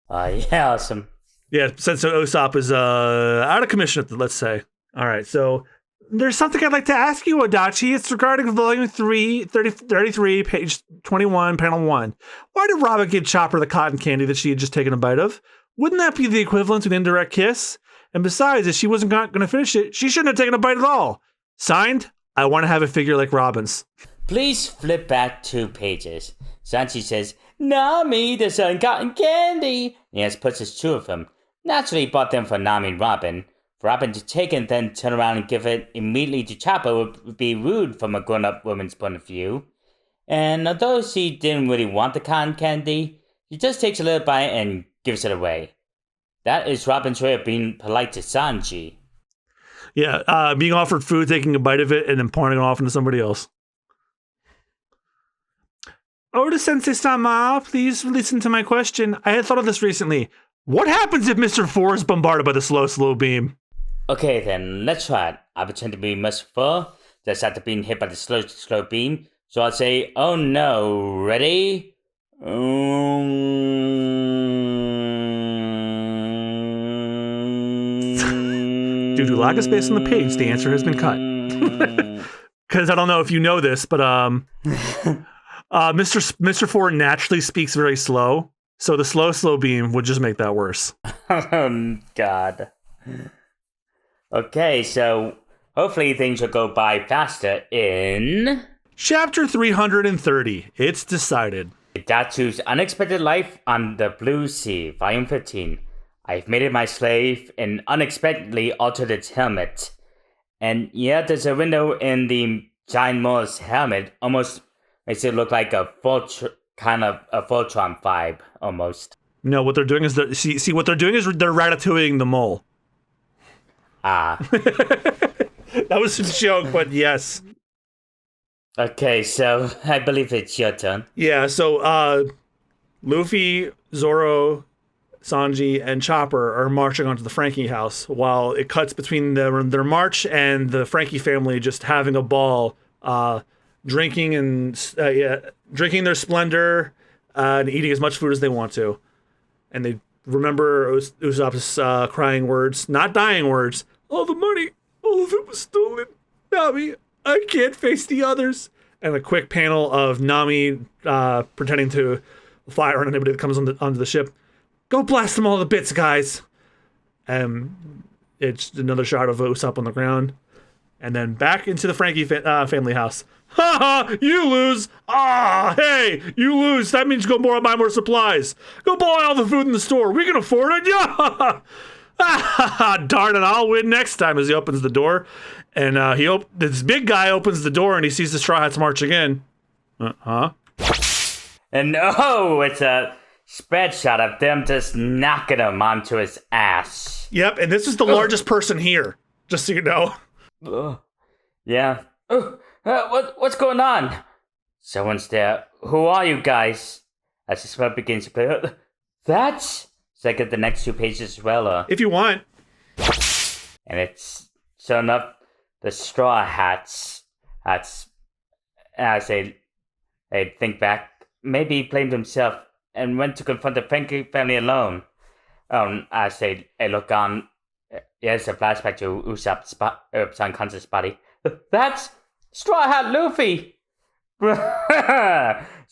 Yeah, awesome. Yeah, since Usopp is out of commission, let's say. All right, so there's something I'd like to ask you, Adachi. It's regarding volume 3, 33, page 21, panel 1. Why did Robin give Chopper the cotton candy that she had just taken a bite of? Wouldn't that be the equivalent to an indirect kiss? And besides, if she wasn't going to finish it, she shouldn't have taken a bite at all. Signed, I want to have a figure like Robin's. Please flip back 2 pages. Sanji says, Nami, the sun cotton candy. He has purchased 2 of them. Naturally, he bought them for Nami and Robin. For Robin to take it and then turn around and give it immediately to Chopper would be rude from a grown-up woman's point of view. And although she didn't really want the cotton candy, she just takes a little bite and gives it away. That is Robin's way of being polite to Sanji. Yeah, being offered food, taking a bite of it, and then pouring it off into somebody else. Oda Sensei-sama, please listen to my question. I had thought of this recently. What happens if Mr. 4 is bombarded by the slow beam? Okay then, let's try it. I pretend to be Mr. 4, just after being hit by the slow beam. So I'll say, oh no, ready? Due to lack of space on the page, the answer has been cut. Because I don't know if you know this, but Mr. 4 naturally speaks very slow, so the slow beam would just make that worse. Oh, God. Okay, so hopefully things will go by faster in... Chapter 330, It's Decided. Datsu's Unexpected Life on the Blue Sea, Volume 15. I've made it my slave and unexpectedly altered its helmet. And yeah, there's a window in the giant Moa's helmet, almost makes it look like a Voltron vibe, almost. No, what they're doing is, they're ratatouilleing the mole. Ah. That was a joke, but yes. Okay, so I believe it's your turn. Yeah, so Luffy, Zoro, Sanji, and Chopper are marching onto the Frankie house while it cuts between their march and the Frankie family just having a ball, drinking their splendor and eating as much food as they want to. And they remember Usopp's crying words, not dying words. All the money, all of it was stolen. Nami, I can't face the others. And a quick panel of Nami pretending to fire on anybody that comes onto the ship. Go blast them all to bits, guys. It's another shot of Usopp on the ground. And then back into the Frankie family house. Ha ha! You lose! Ah, hey! You lose! That means go buy more supplies. Go buy all the food in the store. We can afford it! Yeah! Darn it, I'll win next time as he opens the door. And this big guy opens the door and he sees the Straw Hats marching in. Huh? And oh, it's spread shot of them just knocking him onto his ass. Yep, and this is the largest person here, just so you know. Yeah. What's going on? Someone's there. Who are you guys? As the spell begins to play. That's... So I get the next 2 pages as well, if you want. And it's... So enough, the Straw Hats... As they think back, maybe he blamed himself and went to confront the Frankie family alone. As they look on, there's a flashback to Usopp's unconscious body. That's Straw Hat Luffy!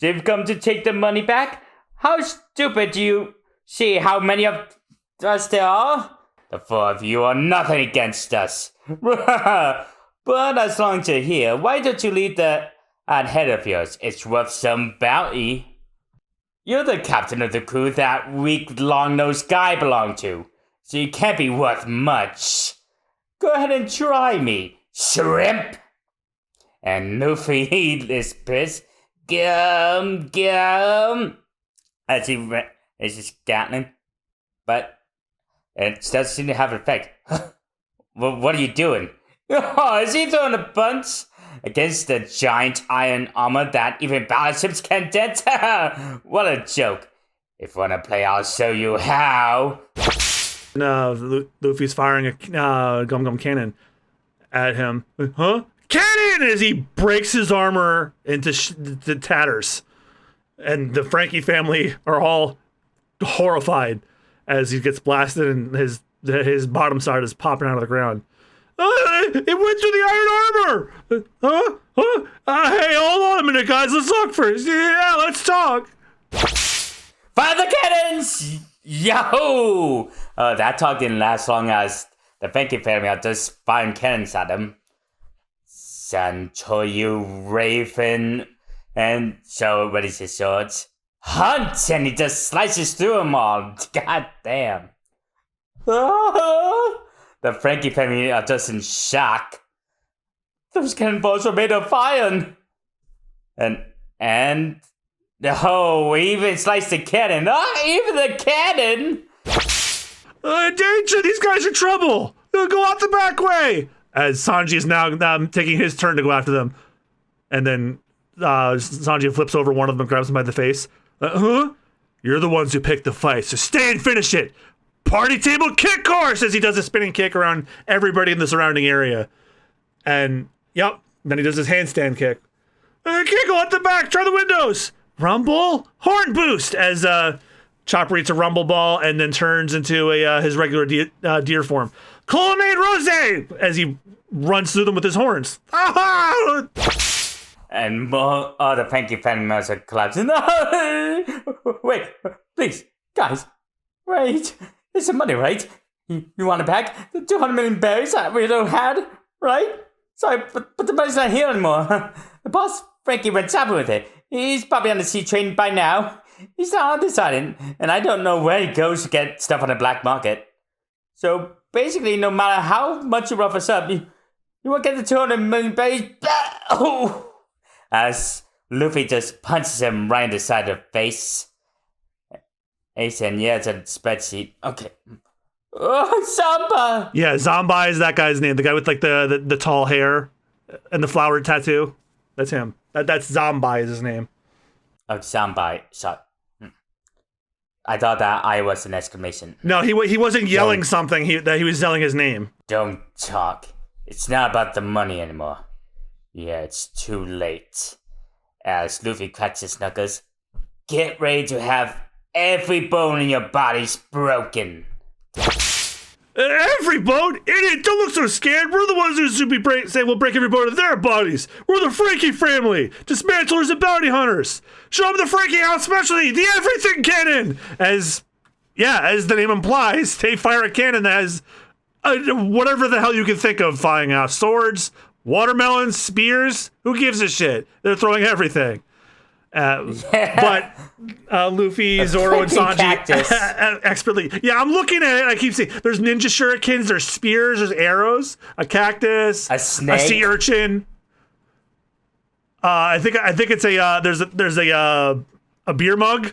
They've come to take the money back? How stupid do you see how many of us there are? The 4 of you are nothing against us. But as long as you're here, why don't you leave that head of yours? It's worth some bounty. You're the captain of the crew that weak long-nosed guy belonged to, so you can't be worth much. Go ahead and try me, shrimp. And Luffy is pissed. Gum. As he's gattling. But it doesn't seem to have an effect. Well, what are you doing? Oh, is he throwing a punch against the giant iron armor that even battleships can't dent? What a joke. If you want to play, I'll show you how. Luffy's firing a Gum Cannon at him. Huh? Cannon! As he breaks his armor into tatters. And the Frankie family are all horrified as he gets blasted and his bottom side is popping out of the ground. It went through the iron armor! Hey, hold on a minute, guys. Let's talk first. Yeah, let's talk. Fire the cannons! Yahoo! That talk didn't last long as the Frankie family are just firing cannons at him. Sancho, you raven. And so readies his swords. Hunt! And he just slices through them all. God damn. The Frankie family are just in shock. Those cannonballs were made of iron. And he even sliced the cannon. Even the cannon! Danger, these guys are trouble. Go out the back way. As Sanji is now taking his turn to go after them. And then Sanji flips over one of them and grabs him by the face. You're the ones who picked the fight, so stay and finish it. Party table kick course as he does a spinning kick around everybody in the surrounding area. And, yep, then he does his handstand kick. Can't go out the back, try the windows. Rumble, horn boost as Chopper eats a rumble ball and then turns into his regular deer form. Colonnade Rose as he runs through them with his horns. And more other Frankie family members are collapsing. No! Wait, please, guys, wait. There's some money, right? You want it back? The 200 million berries that we don't had, right? Sorry, but the money's not here anymore. The boss, Frankie, went shopping with it. He's probably on the sea train by now. He's not undecided, and I don't know where he goes to get stuff on the black market. So basically, no matter how much you rough us up, you won't get the 200 million berries. As Luffy just punches him right in the side of the face. Ace and yeah, it's a spreadsheet. Okay. Zamba! Yeah, Zamba is that guy's name. The guy with like the tall hair and the flower tattoo. That's him. That's Zamba is his name. Oh, Zamba. Sorry. I thought that I was an exclamation. No, he wasn't yelling something. He was yelling his name. Don't talk. It's not about the money anymore. Yeah, it's too late. As Luffy cracks his knuckles, get ready to have every bone in your body's broken. Every bone? Idiot, don't look so scared. We're the ones who should be saying we'll break every bone of their bodies. We're the Frankie family, dismantlers and bounty hunters. Show them the Frankie House specialty, the everything cannon. As the name implies, they fire a cannon that has whatever the hell you can think of flying out. Swords, watermelons, spears, who gives a shit? They're throwing everything. But Luffy, Zoro, and Sanji expertly. Yeah, I'm looking at it. I keep seeing there's ninja shurikens, there's spears, there's arrows, a cactus, a snake, a sea urchin. I think it's there's a beer mug.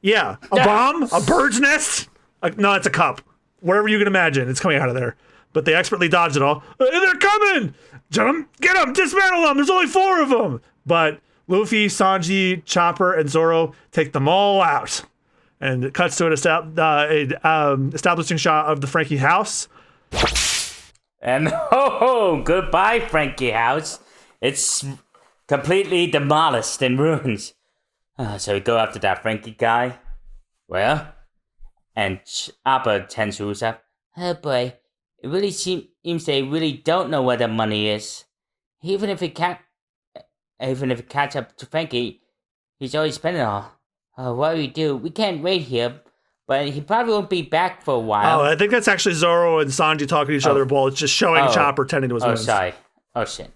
Yeah, a bomb, a bird's nest. No, it's a cup. Whatever you can imagine, it's coming out of there. But they expertly dodged it all. They're coming! Get them! Dismantle them! There's only 4 of them! But Luffy, Sanji, Chopper, and Zoro take them all out. And it cuts to an establishing shot of the Frankie house. And goodbye, Frankie house. It's completely demolished in ruins. So we go after that Frankie guy. Well, and Chopper tends to Usopp. Oh boy, it really seems they really don't know where the money is. Even if it catch up to Frankie, he's always spending it all. What do we do? We can't wait here, but he probably won't be back for a while. Oh, I think that's actually Zoro and Sanji talking to each other while it's just showing Chopper tending to his wounds. Oh, sorry. Oh, shit.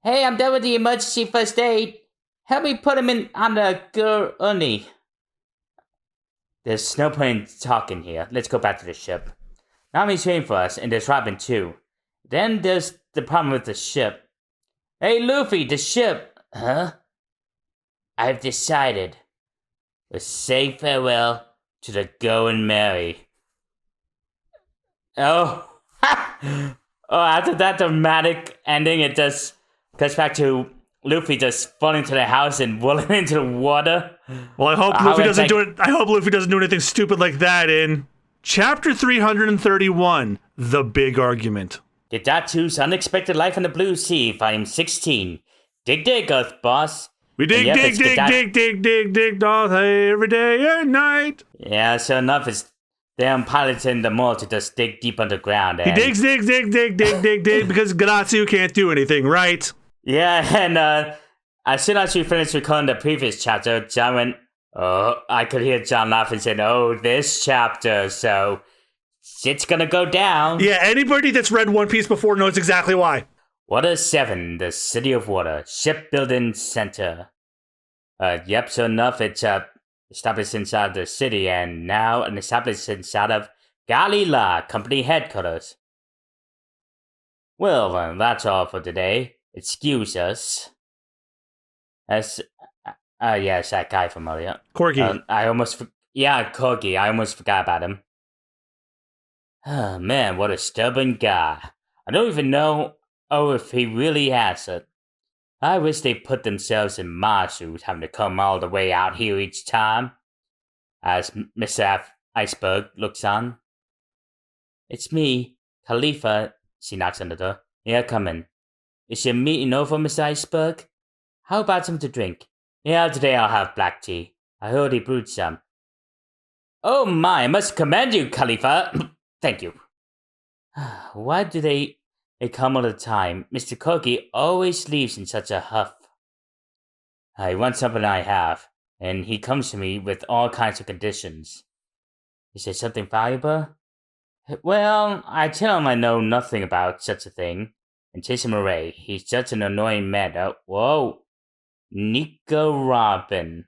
Hey, I'm done with the emergency first aid. Help me put him on the gurney. There's no point talking here. Let's go back to the ship. Nami's waiting for us, and there's Robin too. Then there's the problem with the ship. Hey, Luffy, the ship. Huh? I've decided. Let's say farewell to the Going Merry. Oh. After that dramatic ending, it just goes back to Luffy just falling into the house and rolling into the water. Well, I hope Luffy doesn't do it. I hope Luffy doesn't do anything stupid like that in Chapter 331, The Big Argument. The Datu's Unexpected Life in the Blue Sea, Volume 16. Dig, Earth Boss. We dig, dig, all day, every day and night. Yeah, sure enough, it's them piloting the mole to just dig deep underground. He digs, because Garatsu can't do anything, right? Yeah, and as soon as we finished recording the previous chapter, John went, I could hear John laughing saying, this chapter, so it's gonna go down. Yeah, anybody that's read One Piece before knows exactly why. Water 7, the City of Water, Shipbuilding Center. Yep, so enough, it's established inside the city, and now established inside of Galila Company Headquarters. Well, that's all for today. Excuse us. Yes, that guy from earlier. Corgi. Corgi. I almost forgot about him. Oh, man, what a stubborn guy. I don't even know if he really has it. I wish they put themselves in my shoes, having to come all the way out here each time. As Mr. Iceberg looks on. It's me, Khalifa. She knocks on the door. Yeah, come in. Is your meeting over, Mr. Iceberg? How about some to drink? Yeah, today I'll have black tea. I heard he brewed some. Oh my, I must commend you, Khalifa. Thank you. Why do they come all the time? Mr. Kogi always leaves in such a huff. He wants something I have, and he comes to me with all kinds of conditions. Is it something valuable? Well, I tell him I know nothing about such a thing, and chase him away. He's such an annoying man. Whoa. Nico Robin.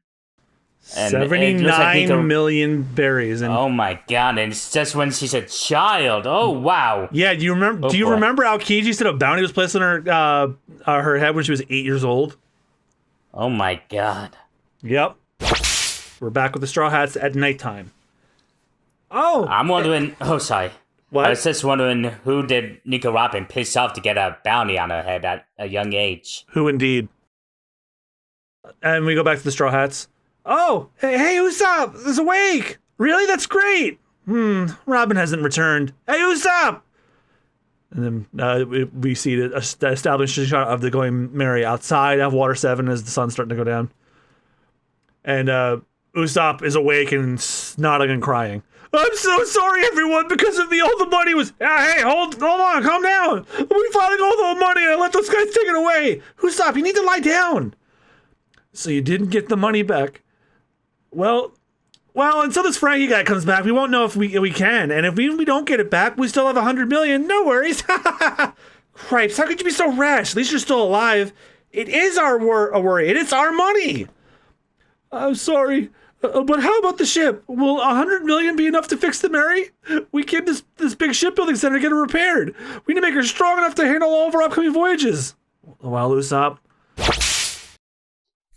And 79 million berries. And oh my god, and it's just when she's a child. Oh wow. Yeah, do you remember how Kiji said a bounty was placed on her head when she was 8 years old? Oh my god. Yep. We're back with the Straw Hats at nighttime. Oh. I'm wondering sorry. What? I was just wondering who did Nico Robin piss off to get a bounty on her head at a young age. Who indeed. And we go back to the Straw Hats. Oh, hey, Usopp is awake. Really? That's great. Robin hasn't returned. Hey, Usopp! And then we see the establishing shot of the Going Merry outside of Water 7 as the sun's starting to go down. And Usopp is awake and nodding and crying. I'm so sorry, everyone. Because of me, all the money was... Hey, hold on, calm down. We finally got all the money and I let those guys take it away. Usopp, you need to lie down. So you didn't get the money back. Well, until this Frankie guy comes back, we won't know if we can. And if we don't get it back, we still have 100 million. No worries. Cripes, how could you be so rash? At least you're still alive. It is a worry, and it's our money. I'm sorry, but how about the ship? Will 100 million be enough to fix the Mary? We came to this big shipbuilding center to get it repaired. We need to make her strong enough to handle all of our upcoming voyages. Well, Usopp.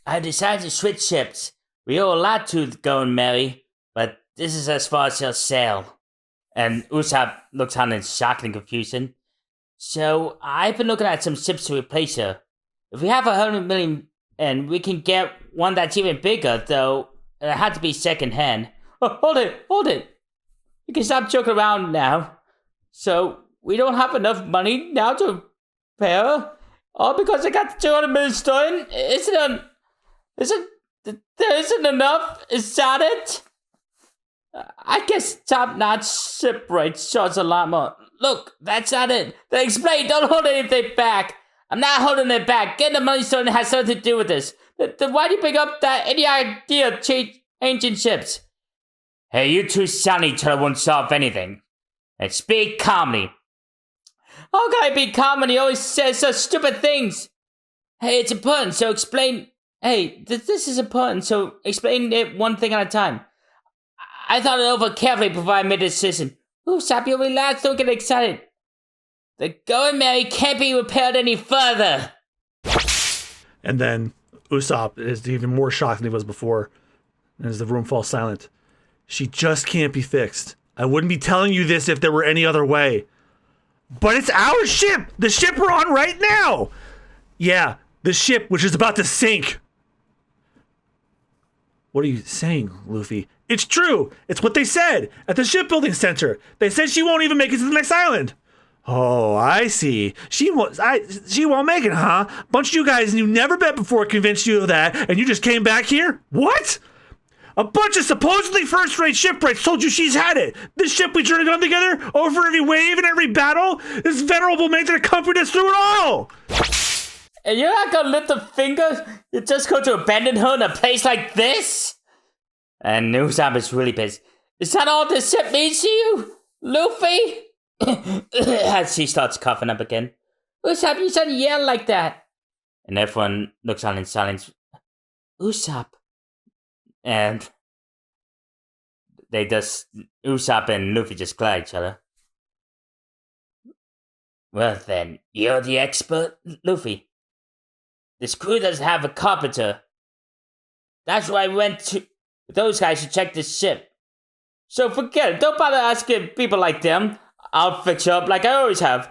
I decided to switch ships. We owe a lot to the Going Merry, but this is as far as he'll sail. And Usopp looks on in shock and confusion. So, I've been looking at some ships to replace her. If we have 100 million, and we can get one that's even bigger, though, it had to be second-hand. Oh, hold it. You can stop joking around now. So, we don't have enough money now to pay her? All because I got the 200 million stolen? There isn't enough? Is that it? I guess top-notch shipwrights charge a lot more. Look, that's not it. Then explain, don't hold anything back. I'm not holding it back. Getting the money stolen has something to do with this. Then why do you bring up that any idea of change ancient ships? Hey, you two sound each other won't solve anything. And speak calmly. How can I be calm when he always says such stupid things? Hey, it's important, so explain... Hey, this is important, so explain it one thing at a time. I thought it over carefully before I made a decision. Usopp, you relax, don't get excited. The Going Merry can't be repaired any further. And then Usopp is even more shocked than he was before. And as the room falls silent, she just can't be fixed. I wouldn't be telling you this if there were any other way. But it's our ship! The ship we're on right now! Yeah, the ship which is about to sink. What are you saying, Luffy? It's true! It's what they said at the shipbuilding center. They said she won't even make it to the next island. Oh, I see. She won't make it, huh? Bunch of you guys you never met before convinced you of that, and you just came back here? What? A bunch of supposedly first-rate shipwrights told you she's had it. This ship we journeyed on together, over every wave and every battle. This venerable mate that accompanied us through it all. And you're not gonna lift a finger? You're just going to abandon her in a place like this? And Usopp is really pissed. Is that all this ship means to you, Luffy? As she starts coughing up again. Usopp, you shouldn't yell like that. And everyone looks on in silence. Usopp. And Usopp and Luffy just glare at each other. Well then, you're the expert, Luffy. This crew doesn't have a carpenter. That's why we went to those guys to check this ship. So forget it. Don't bother asking people like them. I'll fix you up like I always have.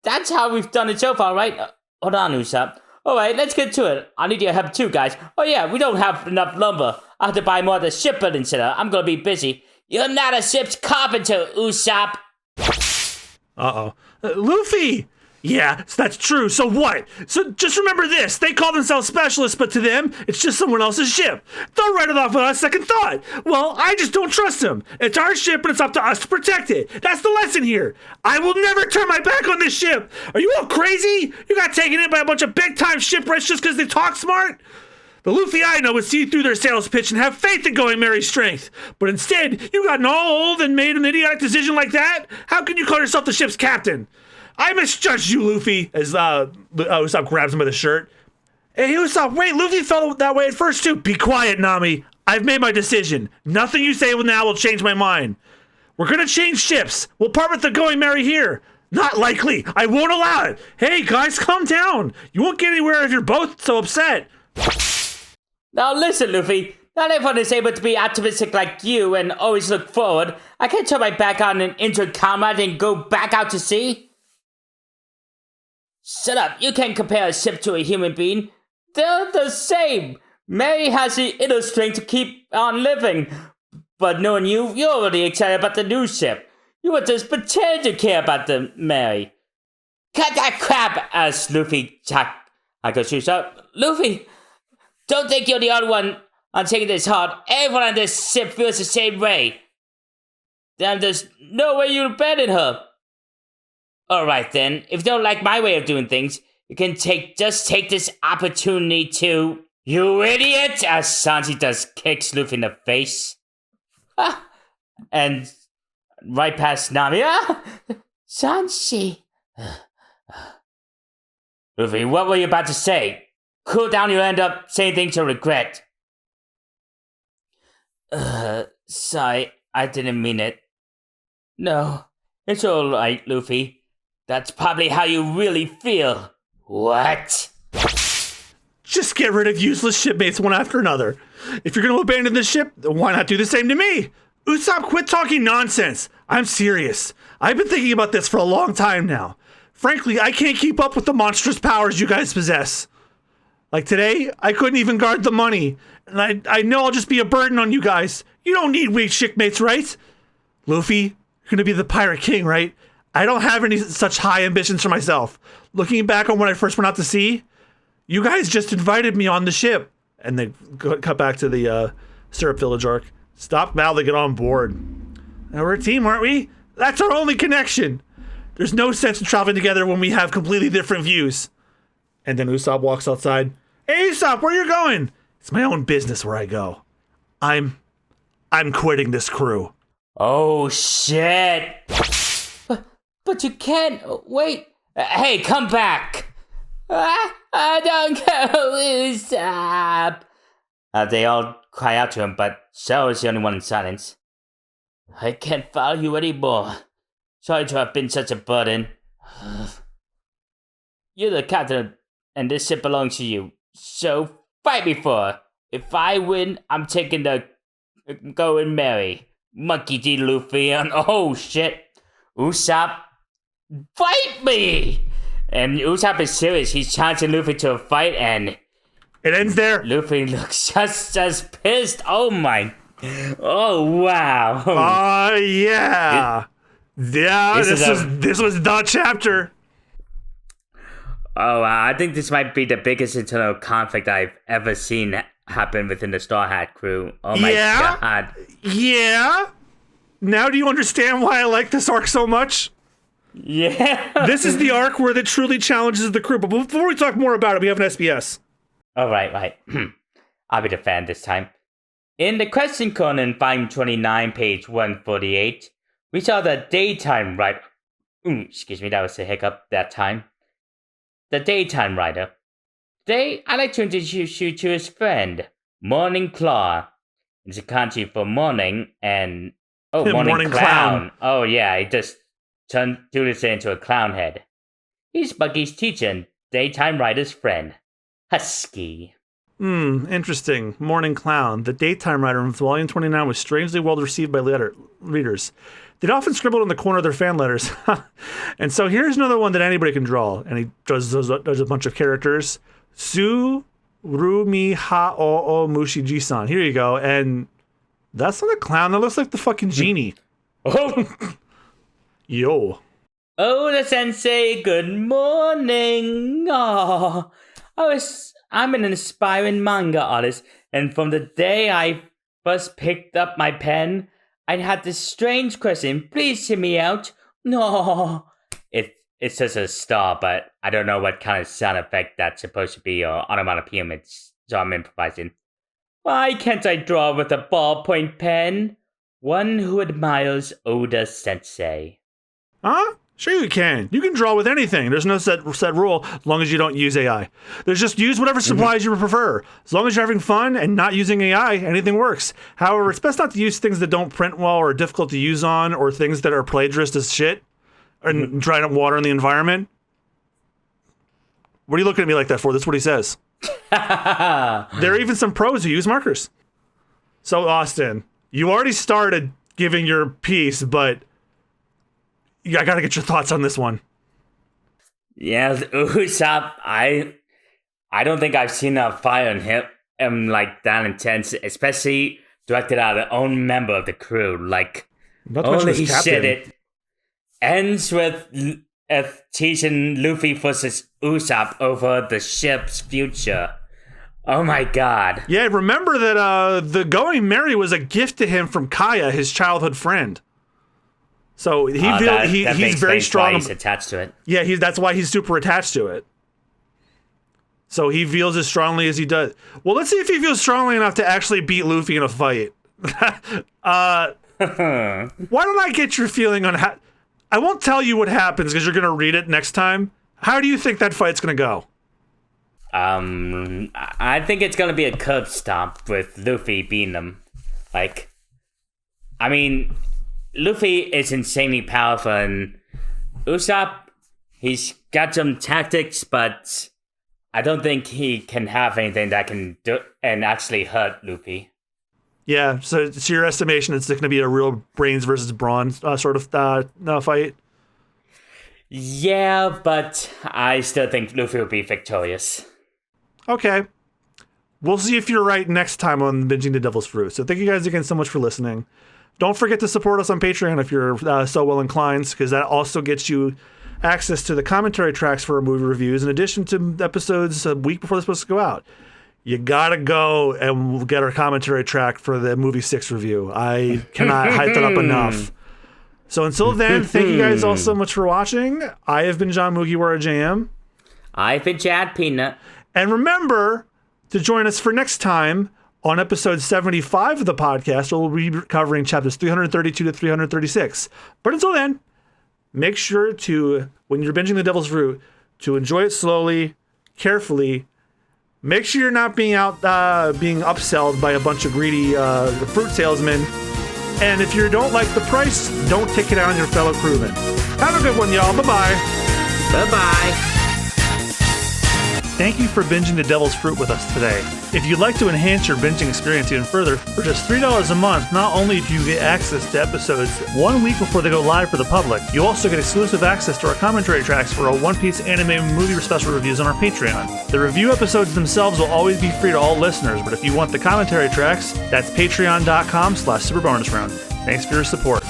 That's how we've done it so far, right? Hold on, Usopp. Alright, let's get to it. I need your help too, guys. Oh yeah, we don't have enough lumber. I'll have to buy more at the shipbuilding center. I'm gonna be busy. You're not a ship's carpenter, Usopp. Uh-oh. Luffy! Yeah, that's true. So what? So just remember this. They call themselves specialists, but to them, it's just someone else's ship. They'll write it off without a second thought. Well, I just don't trust them. It's our ship, and it's up to us to protect it. That's the lesson here. I will never turn my back on this ship. Are you all crazy? You got taken in by a bunch of big-time shipwrights just because they talk smart? The Luffy I know would see through their sales pitch and have faith in Going Merry's strength. But instead, you gotten all old and made an idiotic decision like that? How can you call yourself the ship's captain? I misjudged you, Luffy, as Usopp grabs him by the shirt. Hey, Usopp, wait, Luffy felt that way at first, too. Be quiet, Nami. I've made my decision. Nothing you say now will change my mind. We're gonna change ships. We'll part with the Going Merry here. Not likely. I won't allow it. Hey, guys, calm down. You won't get anywhere if you're both so upset. Now listen, Luffy. Not everyone is able to be optimistic like you and always look forward. I can't turn my back on an injured comrade and go back out to sea. Shut up. You can't compare a ship to a human being. They're the same. Mary has the inner strength to keep on living. But knowing you, you're already excited about the new ship. You would just pretend to care about the Mary. Cut that crap, as Luffy shoots up. Luffy, don't think you're the only one on taking this hard. Everyone on this ship feels the same way. Then there's no way you abandon her. Alright then, if you don't like my way of doing things, you can just take this opportunity to... You idiot! As Sanji just kicks Luffy in the face. And right past Nami. Sanji. Luffy, what were you about to say? Cool down, you'll end up saying things you'll regret. Sorry, I didn't mean it. No, it's alright, Luffy. That's probably how you really feel. What? Just get rid of useless shipmates one after another. If you're going to abandon the ship, then why not do the same to me? Usopp, quit talking nonsense. I'm serious. I've been thinking about this for a long time now. Frankly, I can't keep up with the monstrous powers you guys possess. Like today, I couldn't even guard the money. And I know I'll just be a burden on you guys. You don't need weak shipmates, right? Luffy, you're going to be the Pirate King, right? I don't have any such high ambitions for myself. Looking back on when I first went out to sea, you guys just invited me on the ship. And they cut back to the Syrup Village arc. Stop now, they get on board. Now we're a team, aren't we? That's our only connection. There's no sense in traveling together when we have completely different views. And then Usopp walks outside. Hey, Usopp, where you going? It's my own business where I go. I'm quitting this crew. Oh, shit. But you can't. Wait. Hey, come back. I don't go, Usopp. They all cry out to him, but Zoro is the only one in silence. I can't follow you anymore. Sorry to have been such a burden. You're the captain, and this ship belongs to you. So fight me for her. If I win, I'm taking the go and marry Monkey D. Luffy. And oh shit, Usopp, fight me! And Usopp is serious. He's challenging Luffy to a fight, and it ends there. Luffy looks just as pissed. Oh my! Oh wow! Yeah. This was the chapter. Oh, I think this might be the biggest internal conflict I've ever seen happen within the Straw Hat crew. Oh my god. Yeah? Now do you understand why I like this arc so much? Yeah. This is the arc where it truly challenges the crew. But before we talk more about it, we have an SBS. Oh, right. I'll be the fan this time. In the question corner in volume 29, page 148, we saw the daytime writer. Excuse me, that was a hiccup that time. The daytime writer. Today, I'd like to introduce you to his friend, Morning Claw. It's a kanji for morning and... Oh, morning clown. Oh, yeah, he just turned this into a clown head. He's Buggy's teacher and daytime writer's friend, Husky. Interesting. Morning Clown. The daytime writer in volume 29 was strangely well received by readers. They'd often scribbled in the corner of their fan letters. And so here's another one that anybody can draw. And he does a bunch of characters. Su Rumi Ha O Mushi Jisan. Here you go. And that's not a clown. That looks like the fucking genie. Oh! Yo. Oda Sensei, good morning. Oh, I'm an aspiring manga artist, and from the day I first picked up my pen, I had this strange question. Please hear me out. No, it's just a star, but I don't know what kind of sound effect that's supposed to be or onomatopoeia, so I'm improvising. Why can't I draw with a ballpoint pen? One who admires Oda Sensei. Huh? Sure you can. You can draw with anything. There's no set rule as long as you don't use AI. There's just use whatever supplies you prefer. As long as you're having fun and not using AI, anything works. However, it's best not to use things that don't print well or are difficult to use on or things that are plagiarist as shit and drying up water in the environment. What are you looking at me like that for? That's what he says. There are even some pros who use markers. So, Austen, you already started giving your piece, but... I gotta get your thoughts on this one. Yeah, Usopp, I don't think I've seen a fire in him like that intense, especially directed at an own member of the crew. Like, holy shit, it ends with teasing Luffy versus Usopp over the ship's future. Oh my god. Yeah, remember that the going merry was a gift to him from Kaya, his childhood friend. So he's very strong. Why he's attached to it. Yeah, that's why he's super attached to it. So he feels as strongly as he does. Well, let's see if he feels strongly enough to actually beat Luffy in a fight. Why don't I get your feeling on how... I won't tell you what happens because you're going to read it next time. How do you think that fight's going to go? I think it's going to be a curb stomp with Luffy beating him. Like, I mean... Luffy is insanely powerful, and Usopp, he's got some tactics, but I don't think he can have anything that can do and actually hurt Luffy. Yeah, so to your estimation, it's going to be a real brains versus brawn sort of fight. Yeah, but I still think Luffy will be victorious. Okay. We'll see if you're right next time on Binging the Devil's Fruit. So thank you guys again so much for listening. Don't forget to support us on Patreon if you're so well inclined, because that also gets you access to the commentary tracks for our movie reviews, in addition to episodes a week before they're supposed to go out. You gotta go and get our commentary track for the movie 6 review. I cannot hype that up enough. So until then, thank you guys all so much for watching. I have been John Mugiwara JM. I've been Chad Peanut. And remember to join us for next time on episode 75 of the podcast, where we'll be covering chapters 332 to 336. But until then, make sure to, when you're binging The Devil's Fruit, to enjoy it slowly, carefully. Make sure you're not being upselled by a bunch of greedy fruit salesmen. And if you don't like the price, don't take it out on your fellow crewmen. Have a good one, y'all. Bye-bye. Bye-bye. Thank you for binging The Devil's Fruit with us today. If you'd like to enhance your binging experience even further, for just $3 a month, not only do you get access to episodes 1 week before they go live for the public, you also get exclusive access to our commentary tracks for our One Piece anime movie special reviews on our Patreon. The review episodes themselves will always be free to all listeners, but if you want the commentary tracks, that's patreon.com/superbonusround. Thanks for your support.